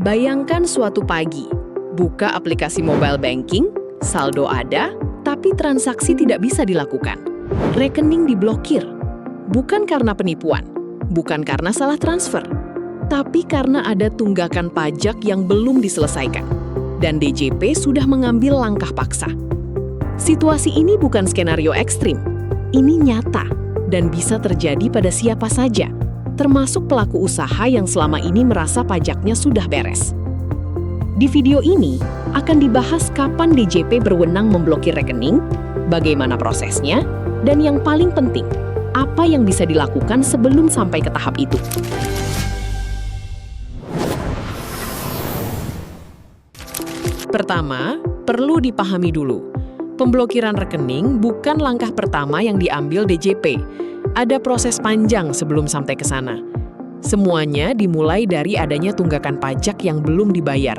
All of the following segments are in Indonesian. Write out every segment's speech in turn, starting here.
Bayangkan suatu pagi, buka aplikasi mobile banking, saldo ada, tapi transaksi tidak bisa dilakukan. Rekening diblokir, bukan karena penipuan, bukan karena salah transfer, tapi karena ada tunggakan pajak yang belum diselesaikan. Dan DJP sudah mengambil langkah paksa. Situasi ini bukan skenario ekstrim, ini nyata dan bisa terjadi pada siapa saja, termasuk pelaku usaha yang selama ini merasa pajaknya sudah beres. Di video ini akan dibahas kapan DJP berwenang memblokir rekening, bagaimana prosesnya, dan yang paling penting, apa yang bisa dilakukan sebelum sampai ke tahap itu. Pertama, perlu dipahami dulu, pemblokiran rekening bukan langkah pertama yang diambil DJP. Ada proses panjang sebelum sampai ke sana. Semuanya dimulai dari adanya tunggakan pajak yang belum dibayar.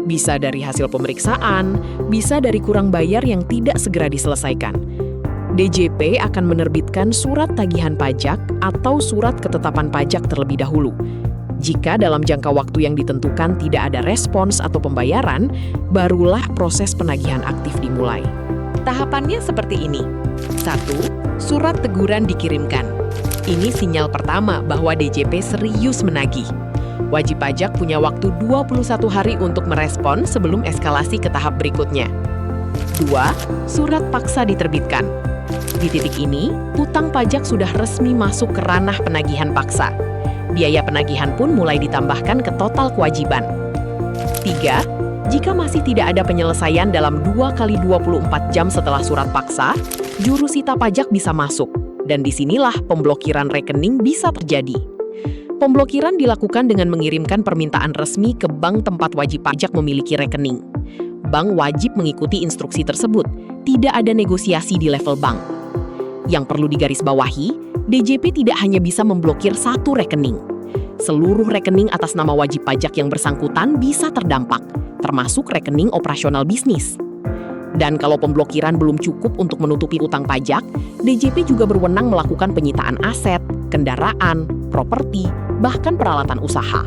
Bisa dari hasil pemeriksaan, bisa dari kurang bayar yang tidak segera diselesaikan. DJP akan menerbitkan surat tagihan pajak atau surat ketetapan pajak terlebih dahulu. Jika dalam jangka waktu yang ditentukan tidak ada respons atau pembayaran, barulah proses penagihan aktif dimulai. Tahapannya seperti ini. 1. Surat teguran dikirimkan. Ini sinyal pertama bahwa DJP serius menagih. Wajib pajak punya waktu 21 hari untuk merespon sebelum eskalasi ke tahap berikutnya. 2. Surat paksa diterbitkan. Di titik ini, utang pajak sudah resmi masuk ke ranah penagihan paksa. Biaya penagihan pun mulai ditambahkan ke total kewajiban. 3. Jika masih tidak ada penyelesaian dalam 2 kali 24 jam setelah surat paksa, jurusita pajak bisa masuk, dan disinilah pemblokiran rekening bisa terjadi. Pemblokiran dilakukan dengan mengirimkan permintaan resmi ke bank tempat wajib pajak memiliki rekening. Bank wajib mengikuti instruksi tersebut, tidak ada negosiasi di level bank. Yang perlu digarisbawahi, DJP tidak hanya bisa memblokir satu rekening. Seluruh rekening atas nama wajib pajak yang bersangkutan bisa terdampak, termasuk rekening operasional bisnis. Dan kalau pemblokiran belum cukup untuk menutupi utang pajak, DJP juga berwenang melakukan penyitaan aset, kendaraan, properti, bahkan peralatan usaha.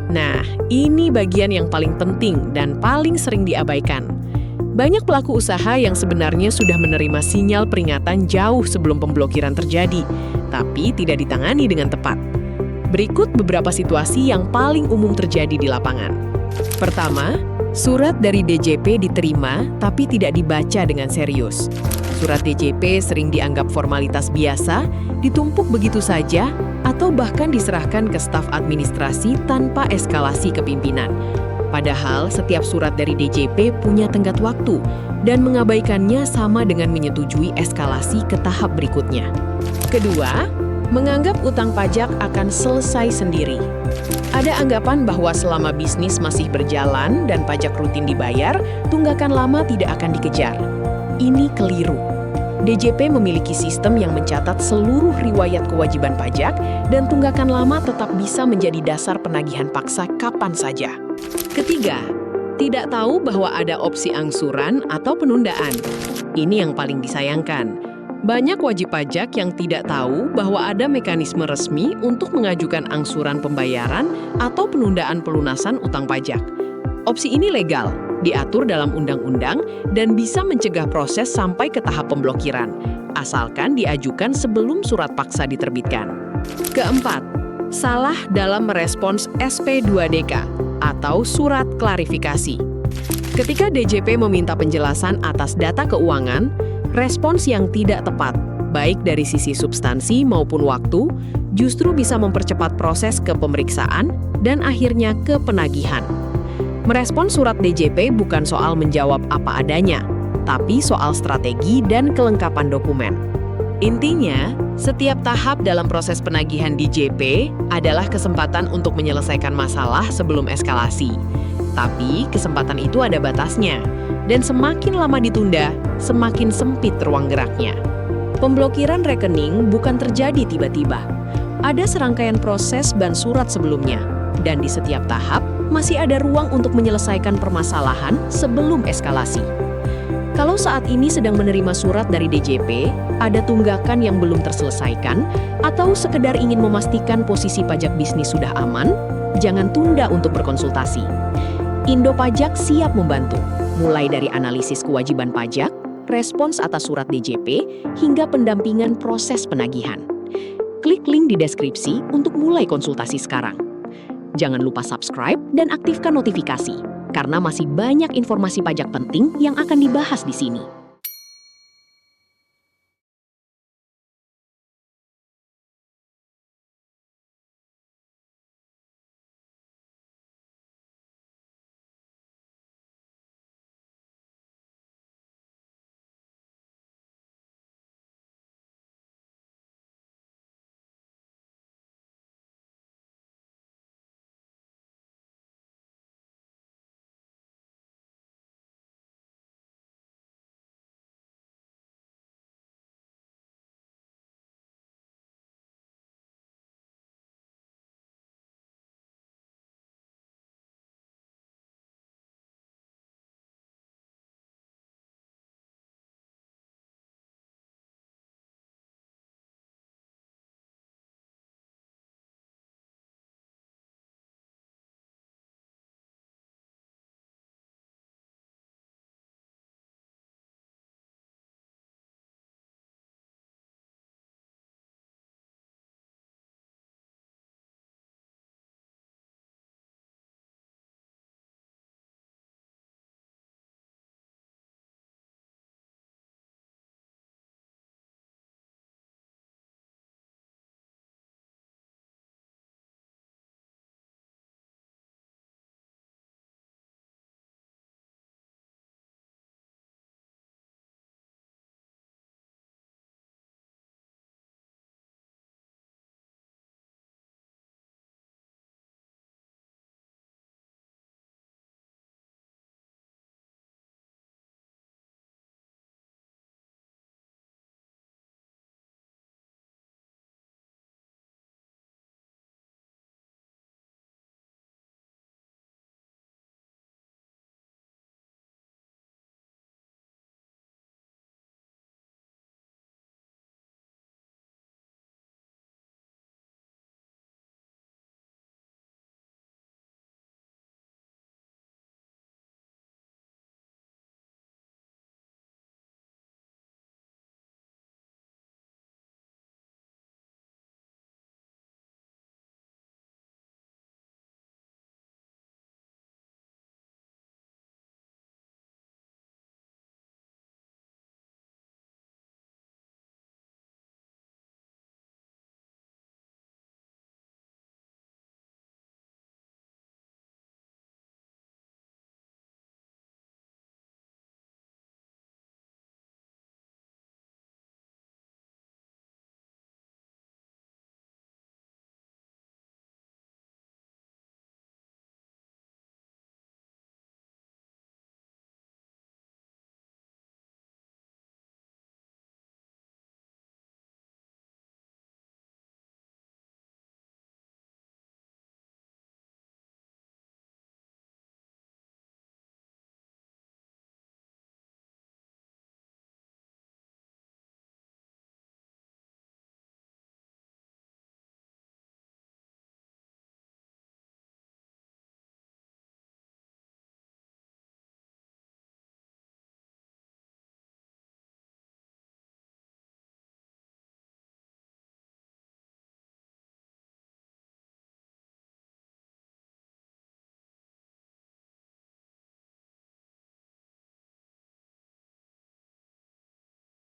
Nah, ini bagian yang paling penting dan paling sering diabaikan. Banyak pelaku usaha yang sebenarnya sudah menerima sinyal peringatan jauh sebelum pemblokiran terjadi, tapi tidak ditangani dengan tepat. Berikut beberapa situasi yang paling umum terjadi di lapangan. Pertama, surat dari DJP diterima tapi tidak dibaca dengan serius. Surat DJP sering dianggap formalitas biasa, ditumpuk begitu saja, atau bahkan diserahkan ke staf administrasi tanpa eskalasi ke pimpinan. Padahal setiap surat dari DJP punya tenggat waktu, dan mengabaikannya sama dengan menyetujui eskalasi ke tahap berikutnya. Kedua, menganggap utang pajak akan selesai sendiri. Ada anggapan bahwa selama bisnis masih berjalan dan pajak rutin dibayar, tunggakan lama tidak akan dikejar. Ini keliru. DJP memiliki sistem yang mencatat seluruh riwayat kewajiban pajak dan tunggakan lama tetap bisa menjadi dasar penagihan paksa kapan saja. Ketiga, tidak tahu bahwa ada opsi angsuran atau penundaan. Ini yang paling disayangkan. Banyak wajib pajak yang tidak tahu bahwa ada mekanisme resmi untuk mengajukan angsuran pembayaran atau penundaan pelunasan utang pajak. Opsi ini legal, diatur dalam undang-undang, dan bisa mencegah proses sampai ke tahap pemblokiran, asalkan diajukan sebelum surat paksa diterbitkan. Keempat, salah dalam merespons SP2DK atau surat klarifikasi. Ketika DJP meminta penjelasan atas data keuangan, respons yang tidak tepat, baik dari sisi substansi maupun waktu, justru bisa mempercepat proses ke pemeriksaan dan akhirnya ke penagihan. Merespons surat DJP bukan soal menjawab apa adanya, tapi soal strategi dan kelengkapan dokumen. Intinya, setiap tahap dalam proses penagihan DJP adalah kesempatan untuk menyelesaikan masalah sebelum eskalasi. Tapi kesempatan itu ada batasnya, dan semakin lama ditunda, semakin sempit ruang geraknya. Pemblokiran rekening bukan terjadi tiba-tiba. Ada serangkaian proses dan surat sebelumnya, dan di setiap tahap masih ada ruang untuk menyelesaikan permasalahan sebelum eskalasi. Kalau saat ini sedang menerima surat dari DJP, ada tunggakan yang belum terselesaikan, atau sekedar ingin memastikan posisi pajak bisnis sudah aman, jangan tunda untuk berkonsultasi. Indo Pajak siap membantu, mulai dari analisis kewajiban pajak, respons atas surat DJP, hingga pendampingan proses penagihan. Klik link di deskripsi untuk mulai konsultasi sekarang. Jangan lupa subscribe dan aktifkan notifikasi, karena masih banyak informasi pajak penting yang akan dibahas di sini.